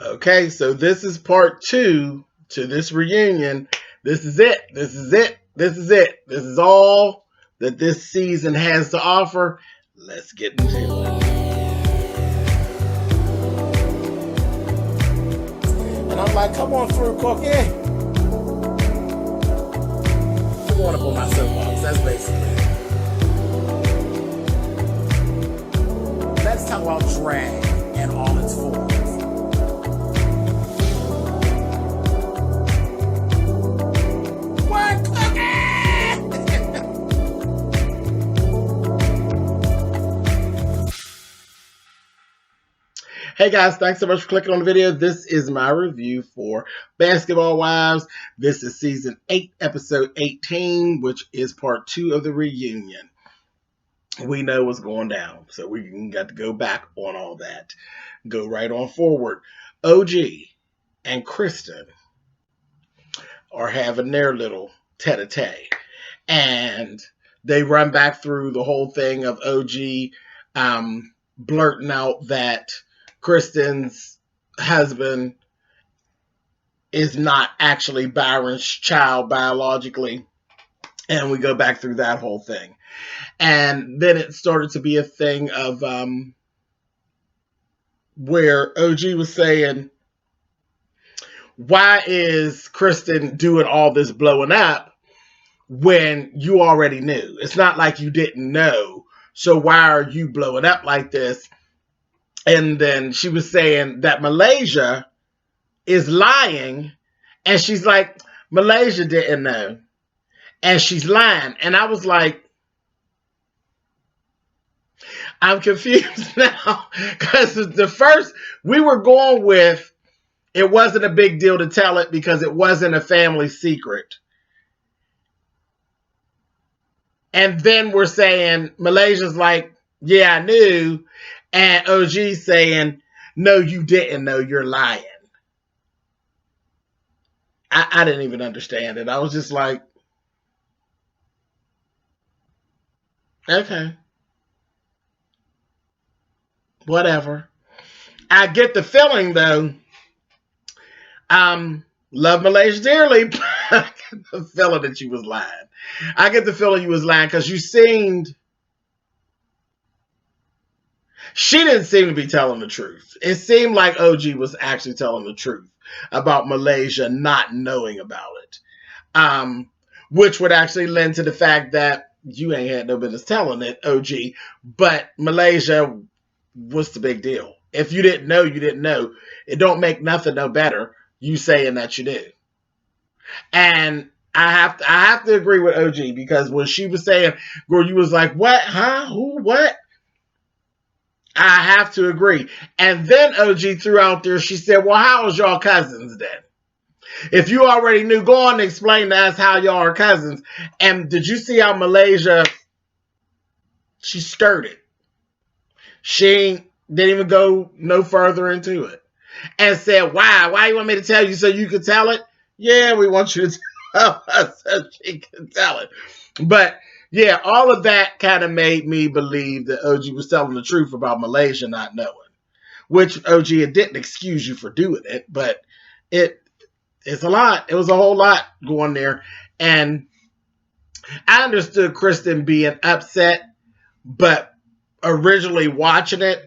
Okay, so this is part 2 to this reunion. This is it. This is it. This is it. This is all that this season has to offer. Let's get into it. And I'm like, come on through, Cookie. I'm going up on my soapbox. That's basically it. Let's talk about drag and all its forms. What, Cookie? Hey guys, thanks so much for clicking on the video. This is my review for Basketball Wives. This is season 8, episode 18, which is part 2 of the reunion. We know what's going down, so we got to go back on all that. Go right on forward. OG and Kristen are having their little tete-a-tete, and they run back through the whole thing of OG blurting out that Kristen's husband is not actually Byron's child biologically, and we go back through that whole thing. And then it started to be a thing of where OG was saying, why is Kristen doing all this blowing up when you already knew? It's not like you didn't know, so why are you blowing up like this? And then she was saying that Malaysia is lying, and she's like, Malaysia didn't know, and she's lying. And I was like, I'm confused now, because the first we were going with, it wasn't a big deal to tell it because it wasn't a family secret. And then we're saying, Malaysia's like, yeah, I knew. And OG saying, no, you didn't know, you're lying. I didn't even understand it. I was just like, okay, whatever. I get the feeling, though, love Malaysia dearly, but I get the feeling that you was lying. I get the feeling you was lying because you seemed... She didn't seem to be telling the truth. It seemed like OG was actually telling the truth about Malaysia not knowing about it. Which would actually lend to the fact that you ain't had no business telling it, OG. But Malaysia, what's the big deal? If you didn't know, you didn't know. It don't make nothing no better, you saying that you did. And I have to agree with OG, because when she was saying, girl, you was like, what? Huh? Who? What? I have to agree. And then OG threw out there, she said, well, how is y'all cousins then? If you already knew, go on and explain to us how y'all are cousins. And did you see how Malaysia, she skirted. She didn't even go no further into it. And said, why? Why you want me to tell you so you can tell it? Yeah, we want you to tell us so she can tell it. But yeah, all of that kind of made me believe that OG was telling the truth about Malaysia not knowing. Which OG, it didn't excuse you for doing it, but it's a lot. It was a whole lot going there. And I understood Kristen being upset, but originally watching it,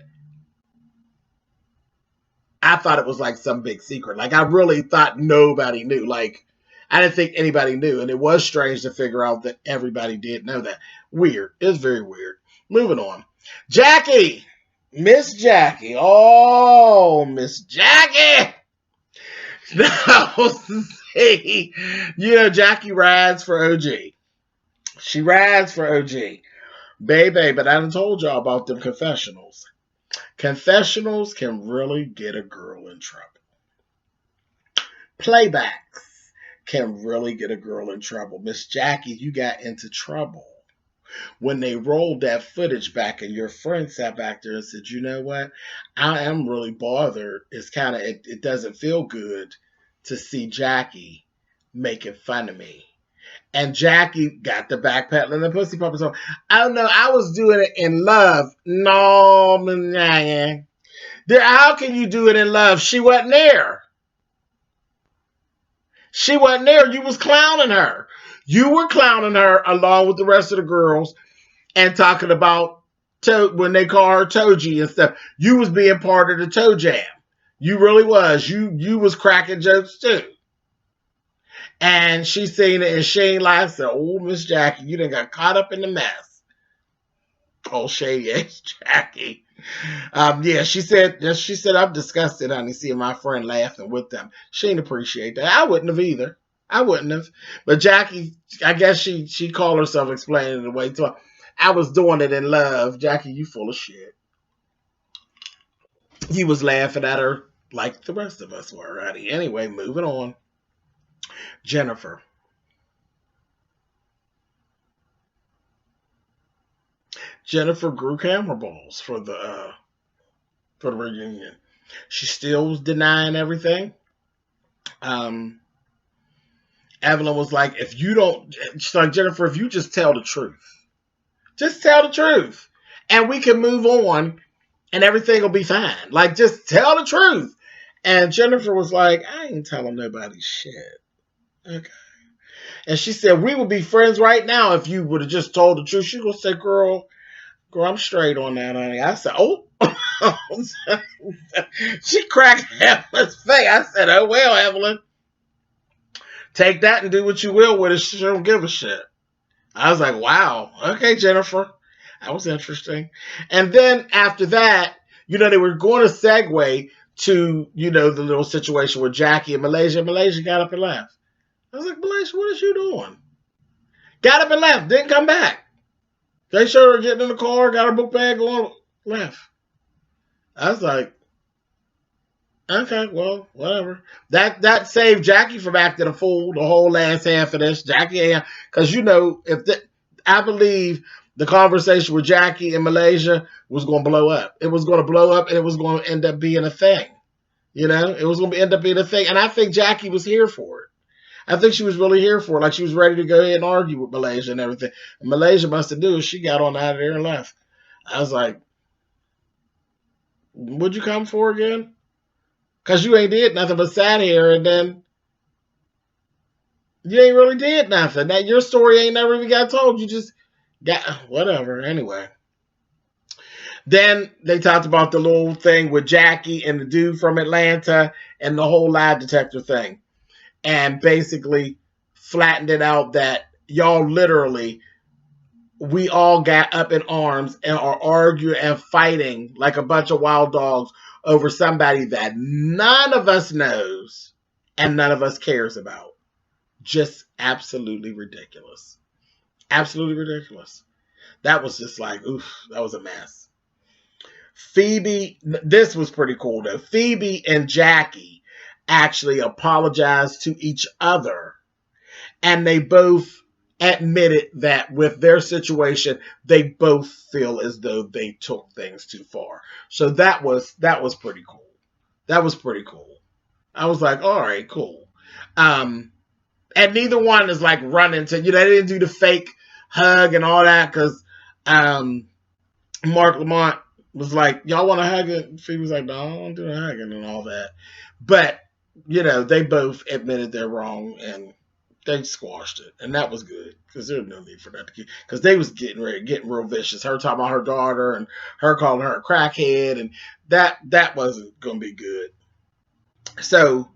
I thought it was like some big secret. Like, I really thought nobody knew. Like, I didn't think anybody knew. And it was strange to figure out that everybody did know that. Weird. It was very weird. Moving on. Jackie. Miss Jackie. Oh, Miss Jackie. Now, see, you know, Jackie rides for OG. She rides for OG. Baby, but I done told y'all about them confessionals. Confessionals can really get a girl in trouble. Playbacks can really get a girl in trouble. Miss Jackie, you got into trouble when they rolled that footage back and your friend sat back there and said, you know what? I am really bothered. It's kind of, it doesn't feel good to see Jackie making fun of me. And Jackie got the backpedaling and pussy puppet song. Oh no, I was doing it in love. No, How can you do it in love? She wasn't there. She wasn't there. You was clowning her. You were clowning her along with the rest of the girls and talking about when they call her Toji and stuff. You was being part of the toe jam. You really was. You was cracking jokes too. And she seen it and Shane laughed and said, "Oh, Miss Jackie, you done got caught up in the mess." Oh, shady ass Jackie. Yeah, she said, "I'm disgusted, honey, seeing my friend laughing with them." She didn't appreciate that. I wouldn't have either. I wouldn't have. But Jackie, I guess she called herself explaining it away to her. I was doing it in love. Jackie, you full of shit. He was laughing at her like the rest of us were, honey. Anyway, moving on. Jennifer. Jennifer grew camera balls for the reunion. She still was denying everything. Um, Evelyn was like, "If you don't," she's like, "Jennifer, if you just tell the truth, and we can move on, and everything will be fine. Like, just tell the truth." And Jennifer was like, "I ain't telling nobody shit." Okay. And she said, "We would be friends right now if you would have just told the truth." She gonna say, "Girl, I'm straight on that, honey." I said, "Oh." She cracked Evelyn's face. I said, "Oh, well, Evelyn, take that and do what you will with it. She don't give a shit." I was like, "Wow. Okay, Jennifer. That was interesting." And then after that, they were going to segue to, the little situation with Jackie and Malaysia. Malaysia got up and left. I was like, "Malaysia, what is you doing?" Got up and left. Didn't come back. They showed her getting in the car, got her book bag on, left. I was like, "Okay, well, whatever." That saved Jackie from acting a fool the whole last half of this. Jackie, because I believe the conversation with Jackie in Malaysia was going to blow up. It was going to blow up, and it was going to end up being a thing. It was going to end up being a thing, and I think Jackie was here for it. I think she was really here for it. Like, she was ready to go ahead and argue with Malaysia and everything. And Malaysia must have knew. She got on out of there and left. I was like, "What'd you come for again? Because you ain't did nothing but sat here, and then you ain't really did nothing. That your story ain't never even got told. You just got whatever." Anyway. Then they talked about the little thing with Jackie and the dude from Atlanta and the whole lie detector thing. And basically flattened it out that y'all literally, we all got up in arms and are arguing and fighting like a bunch of wild dogs over somebody that none of us knows and none of us cares about. Just absolutely ridiculous. Absolutely ridiculous. That was just like, oof, that was a mess. Phoebe, this was pretty cool though. Phoebe and Jackie actually apologized to each other, and they both admitted that with their situation, they both feel as though they took things too far. So that was pretty cool. That was pretty cool. I was like, all right, cool. And neither one is like running to, they didn't do the fake hug and all that because Mark Lamont was like, "Y'all want to hug it?" Phoebe was like, "No, I don't do the hugging and all that." But, they both admitted they're wrong and they squashed it. And that was good because there's no need for that to keep, because they was getting real vicious. Her talking about her daughter and her calling her a crackhead, and that wasn't going to be good. So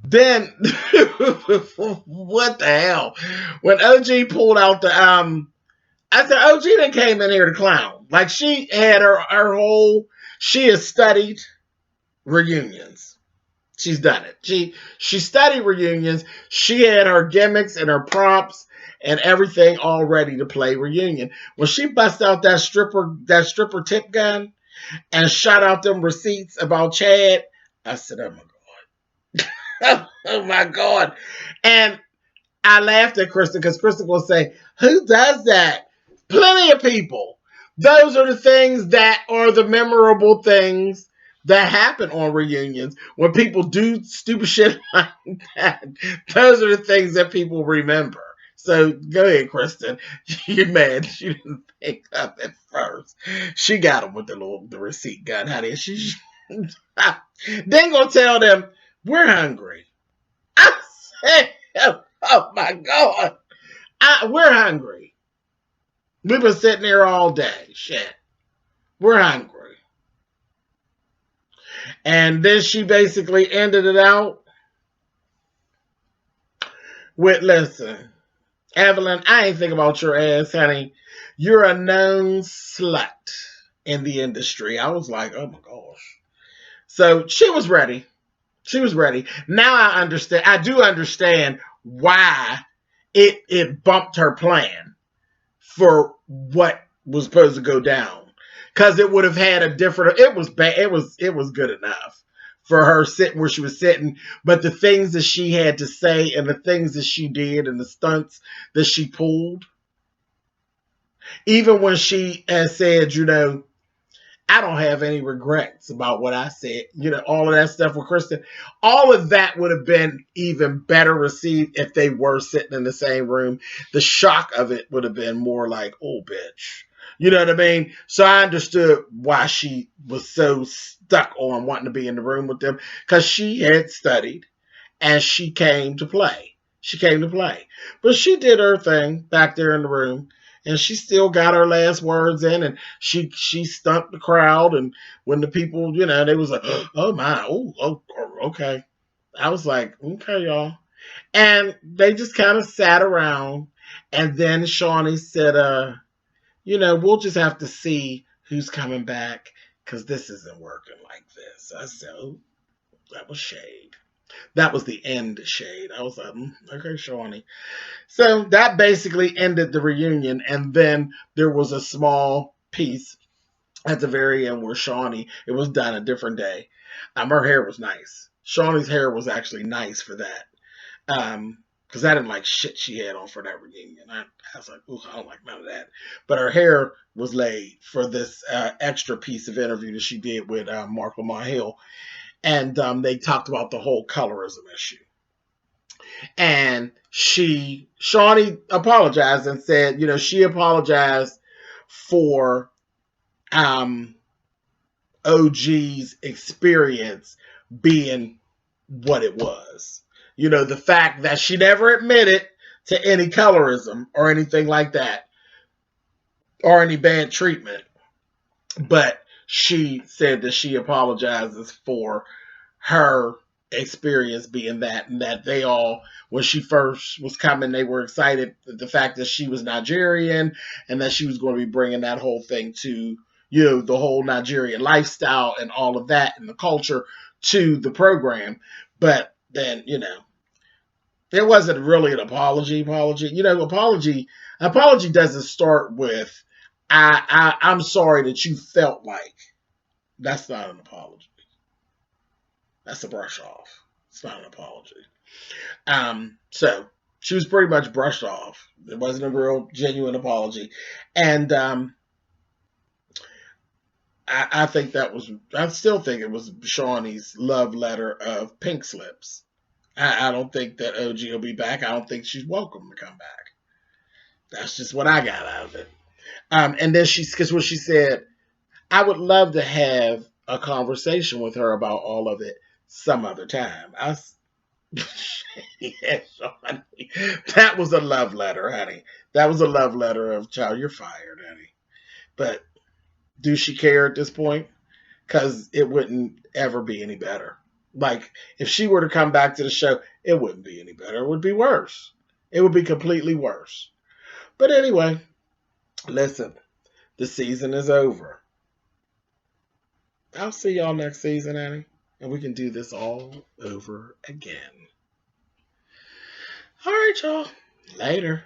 then, what the hell? When OG pulled out the, I said, OG then came in here to clown. Like, she had her whole, she has studied reunions. She's done it. She studied reunions. She had her gimmicks and her props and everything all ready to play reunion. When she bust out that stripper tip gun and shot out them receipts about Chad, I said, "Oh my God." Oh my God. And I laughed at Kristen because Kristen will say, "Who does that?" Plenty of people. Those are the things that are the memorable things that happen on reunions. When people do stupid shit like that, those are the things that people remember. So go ahead, Kristen. You're mad she didn't think of it first. She got him with the receipt gun, honey. Then gonna tell them we're hungry. I said, oh my God, we're hungry. We've been sitting here all day. Shit, we're hungry. And then she basically ended it out with, listen, Evelyn, I ain't think about your ass, honey. You're a known slut in the industry. I was like, oh my gosh. So she was ready. She was ready. Now I understand. I do understand why it bumped her plan for what was supposed to go down. Because it would have had a different, it was bad. It was good enough for her sitting where she was sitting. But the things that she had to say and the things that she did and the stunts that she pulled, even when she has said, I don't have any regrets about what I said. All of that stuff with Kristen, all of that would have been even better received if they were sitting in the same room. The shock of it would have been more like, oh, bitch. You know what I mean? So I understood why she was so stuck on wanting to be in the room with them, because she had studied and she came to play. She came to play. But she did her thing back there in the room. And she still got her last words in, and she stumped the crowd. And when the people, they was like, oh my, oh, okay. I was like, okay, y'all. And they just kind of sat around. And then Shawnee said, we'll just have to see who's coming back, because this isn't working like this. I said, oh, that was shade. That was the end shade. I was like, okay, Shawnee. So that basically ended the reunion. And then there was a small piece at the very end where Shawnee, it was done a different day. Her hair was nice. Shawnee's hair was actually nice for that. Because I didn't like shit she had on for that reunion. I was like, ooh, I don't like none of that. But her hair was laid for this extra piece of interview that she did with Mark Lamont Hill. And they talked about the whole colorism issue. And Shawnee apologized and said, she apologized for OG's experience being what it was. The fact that she never admitted to any colorism or anything like that, or any bad treatment. But she said that she apologizes for her experience being that, and that they all, when she first was coming, they were excited the fact that she was Nigerian and that she was going to be bringing that whole thing to, the whole Nigerian lifestyle and all of that and the culture to the program. But then, it wasn't really an apology. Apology doesn't start with, I'm sorry that you felt like. That's not an apology. That's a brush off. It's not an apology. So she was pretty much brushed off. It wasn't a real genuine apology. And I think I still think it was Shawnee's love letter of pink slips. I don't think that OG will be back. I don't think she's welcome to come back. That's just what I got out of it. And then because what she said, I would love to have a conversation with her about all of it some other time. Yeah, Shawnee. That was a love letter, honey. That was a love letter of, child, you're fired, honey. But do she care at this point? Because it wouldn't ever be any better. Like, if she were to come back to the show, it wouldn't be any better. It would be worse. It would be completely worse. But anyway, listen, the season is over. I'll see y'all next season, Annie. And we can do this all over again. All right, y'all. Later.